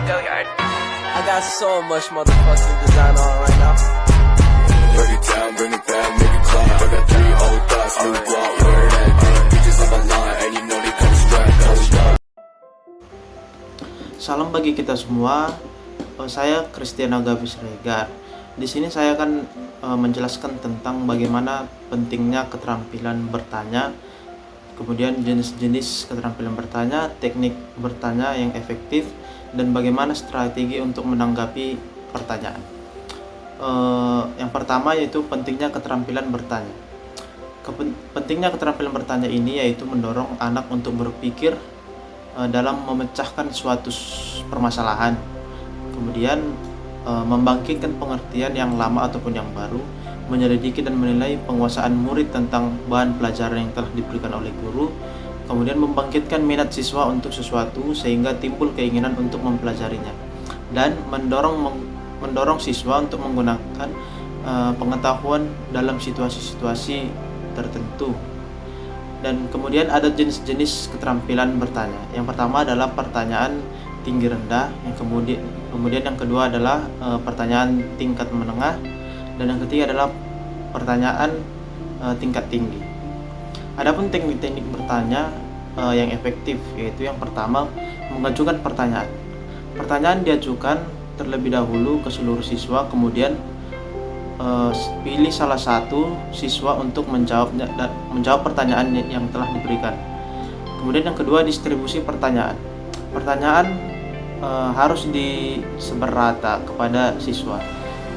Go yard. I got so much motherfucking design on right now. Break it down, bring it back, make it clap. I got 3 old thoughts, new block, where that damn bitches on my line, and you know they come strapped. Salam bagi kita semua. Saya Christian Agavis Regar. Di sini saya akan menjelaskan tentang bagaimana pentingnya keterampilan bertanya, kemudian jenis-jenis keterampilan bertanya, teknik bertanya yang efektif, dan bagaimana strategi untuk menanggapi pertanyaan. Yang pertama yaitu pentingnya keterampilan bertanya. Pentingnya keterampilan bertanya ini yaitu mendorong anak untuk berpikir dalam memecahkan suatu permasalahan, kemudian membangkitkan pengertian yang lama ataupun yang baru, menyelidiki dan menilai penguasaan murid tentang bahan pelajaran yang telah diberikan oleh guru, kemudian membangkitkan minat siswa untuk sesuatu sehingga timbul keinginan untuk mempelajarinya, dan mendorong siswa untuk menggunakan pengetahuan dalam situasi-situasi tertentu. Dan kemudian ada jenis-jenis keterampilan bertanya. Yang pertama adalah pertanyaan tinggi rendah, yang kemudian yang kedua adalah pertanyaan tingkat menengah, dan yang ketiga adalah pertanyaan tingkat tinggi. Adapun teknik-teknik bertanya yang efektif, yaitu yang pertama, mengajukan pertanyaan. Pertanyaan diajukan terlebih dahulu ke seluruh siswa, kemudian pilih salah satu siswa untuk menjawab pertanyaan yang telah diberikan. Kemudian yang kedua, distribusi pertanyaan. Pertanyaan harus disebar rata kepada siswa.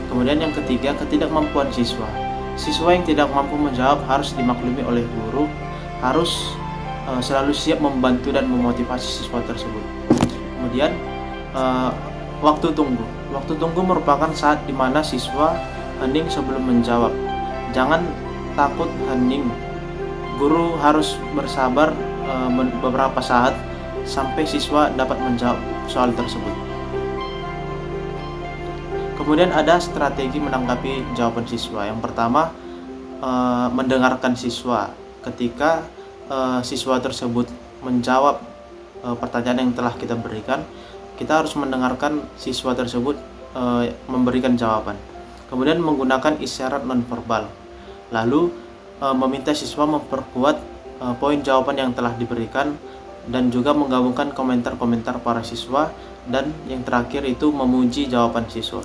Kemudian yang ketiga, ketidakmampuan siswa. Siswa yang tidak mampu menjawab harus dimaklumi oleh guru, harus selalu siap membantu dan memotivasi siswa tersebut. Kemudian waktu tunggu. Waktu tunggu merupakan saat di mana siswa hening sebelum menjawab. Jangan takut hening. Guru harus bersabar beberapa saat sampai siswa dapat menjawab soal tersebut. Kemudian ada strategi menanggapi jawaban siswa. Yang pertama, mendengarkan siswa. Ketika siswa tersebut menjawab pertanyaan yang telah kita berikan, kita harus mendengarkan siswa tersebut memberikan jawaban. Kemudian menggunakan isyarat nonverbal. Lalu meminta siswa memperkuat poin jawaban yang telah diberikan, dan juga menggabungkan komentar-komentar para siswa, dan yang terakhir itu memuji jawaban siswa.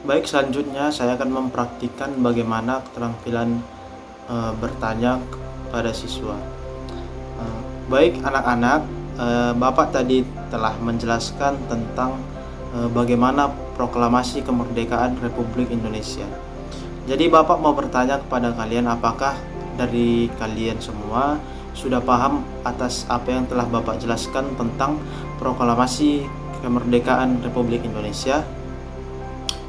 Baik, selanjutnya saya akan mempraktikkan bagaimana keterampilan bertanya kepada siswa. Baik anak-anak, Bapak tadi telah menjelaskan tentang bagaimana proklamasi kemerdekaan Republik Indonesia. Jadi Bapak mau bertanya kepada kalian, apakah dari kalian semua sudah paham atas apa yang telah Bapak jelaskan tentang proklamasi kemerdekaan Republik Indonesia?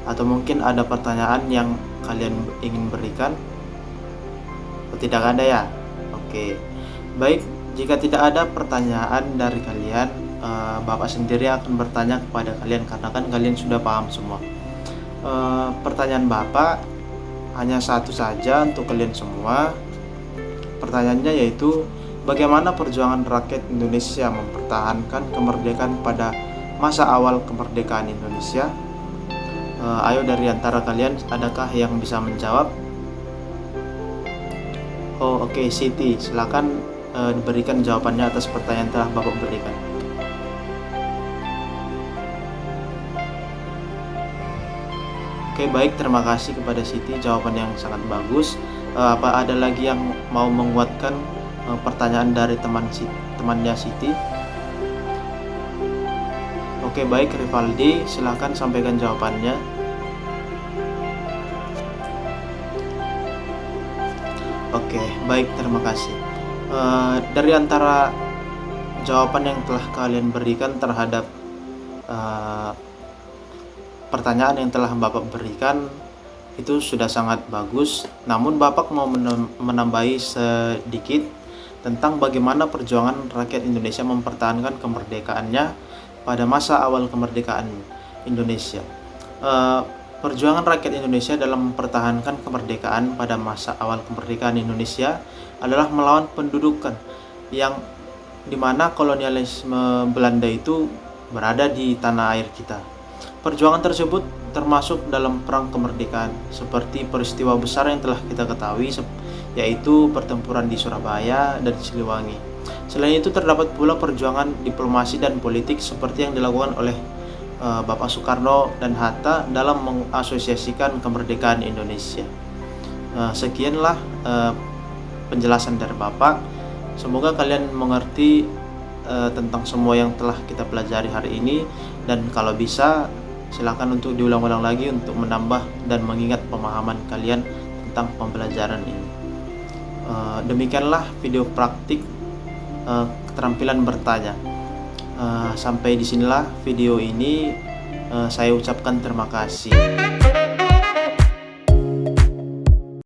Atau mungkin ada pertanyaan yang kalian ingin berikan? Tidak ada ya? Oke. Baik, jika tidak ada pertanyaan dari kalian, Bapak sendiri akan bertanya kepada kalian, karena kan kalian sudah paham semua. Pertanyaan Bapak hanya satu saja untuk kalian semua. Pertanyaannya yaitu, bagaimana perjuangan rakyat Indonesia mempertahankan kemerdekaan pada masa awal kemerdekaan Indonesia? Ayo, dari antara kalian adakah yang bisa menjawab? Oh, oke, Siti, silakan diberikan jawabannya atas pertanyaan telah Bapak berikan. Oke, baik, terima kasih kepada Siti, jawaban yang sangat bagus. Apa ada lagi yang mau menguatkan pertanyaan dari temannya Siti? Oke, baik, Rivaldi, silakan sampaikan jawabannya. Oke, baik, terima kasih. Dari antara jawaban yang telah kalian berikan terhadap pertanyaan yang telah Bapak berikan, itu sudah sangat bagus. Namun Bapak mau menambahi sedikit tentang bagaimana perjuangan rakyat Indonesia mempertahankan kemerdekaannya pada masa awal kemerdekaan Indonesia. Perjuangan rakyat Indonesia dalam mempertahankan kemerdekaan pada masa awal kemerdekaan Indonesia adalah melawan pendudukan, yang dimana kolonialisme Belanda itu berada di tanah air kita. Perjuangan tersebut termasuk dalam perang kemerdekaan, seperti peristiwa besar yang telah kita ketahui, yaitu pertempuran di Surabaya dan Siliwangi. Selain itu terdapat pula perjuangan diplomasi dan politik seperti yang dilakukan oleh Bapak Soekarno dan Hatta dalam mengasosiasikan kemerdekaan Indonesia. Sekianlah penjelasan dari Bapak. Semoga kalian mengerti tentang semua yang telah kita pelajari hari ini, dan kalau bisa silakan untuk diulang-ulang lagi untuk menambah dan mengingat pemahaman kalian tentang pembelajaran ini. Demikianlah video praktik keterampilan bertanya. Sampai disinilah video ini. Saya ucapkan terima kasih.